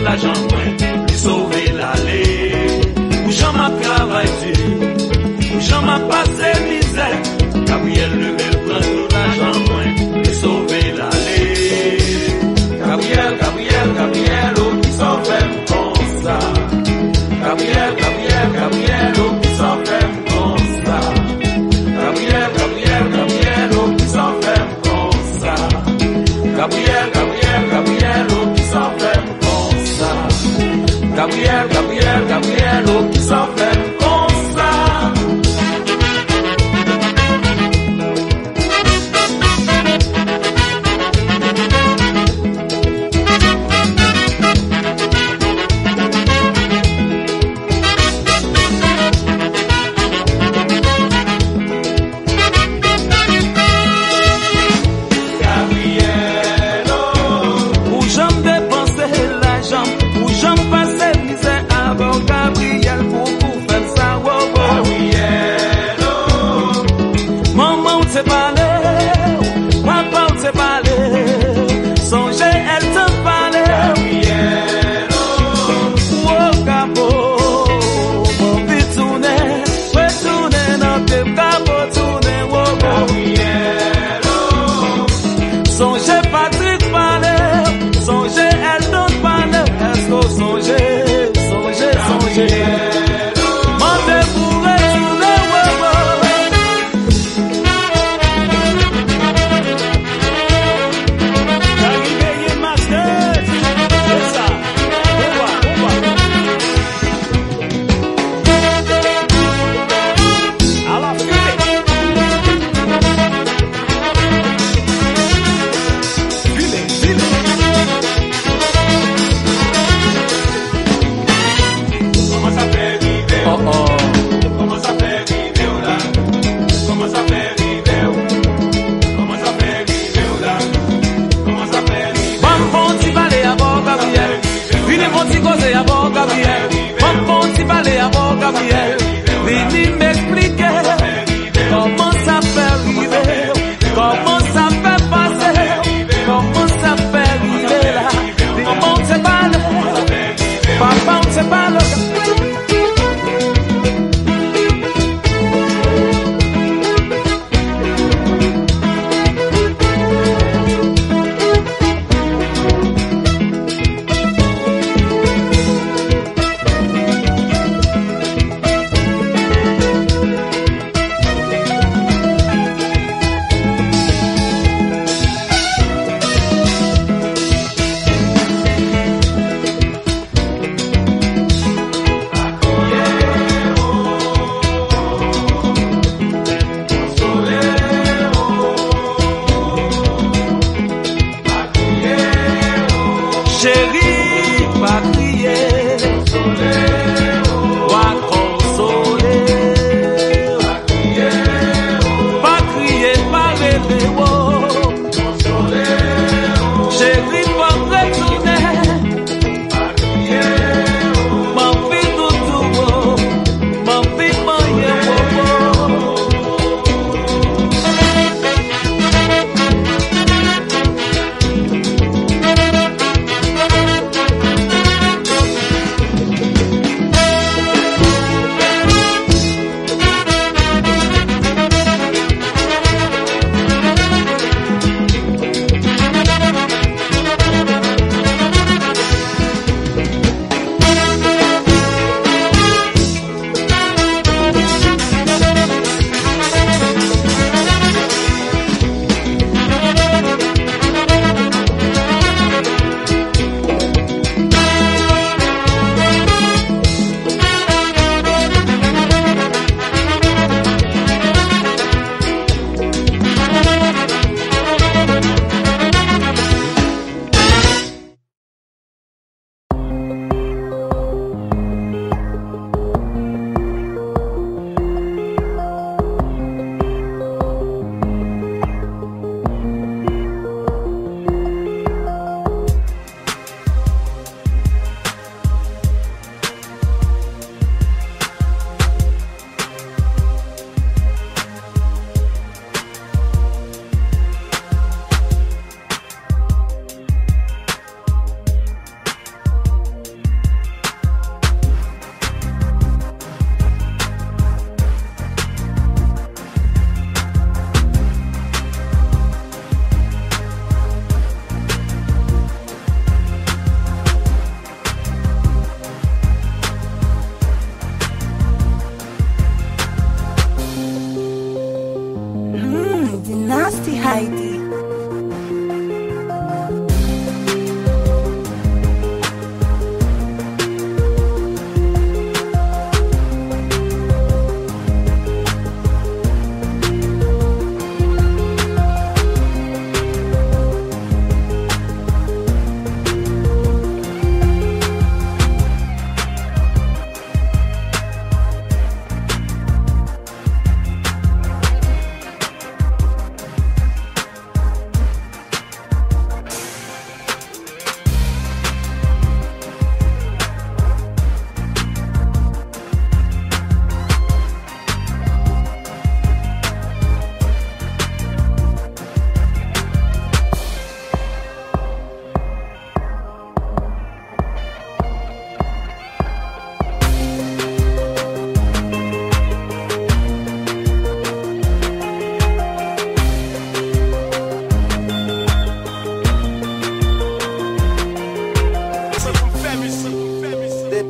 l'argent moins, lui sauver l'aller. Où j'en m'a travaillé, où j'en m'a passé misère. Gabriel levé prend tout l'argent moins, lui sauver l'aller. Gabriel, Gabriel, Gabriel, oh qui s'en fait comme ça. Gabriel, Gabriel, Gabriel, oh qui s'en fait comme ça. Gabriel, Gabriel, Gabriel, oh qui s'en fait comme ça. Gabriel, Gabriel, Gabriel, oh qui s'en fait comme ça. Gabriel, Gabriel, Gabriel, oh qui s'en fait comme ça. Gabriel pour faire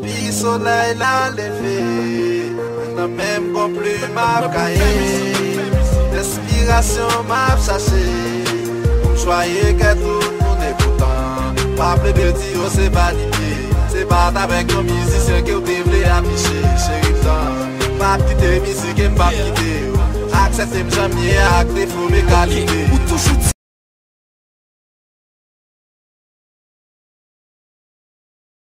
Depuis soleil l'a levé, n'a même bon plus m'a caillé. L'inspiration m'a cherché, pour choyer que tout le monde est pourtant. Pas plus de dire c'est pas l'idée, c'est pas avec nos musiciens que vous devez afficher. Chérie, pas quitter musique et pas quitter. Acceptez-moi jamais avec des faux mes qualités.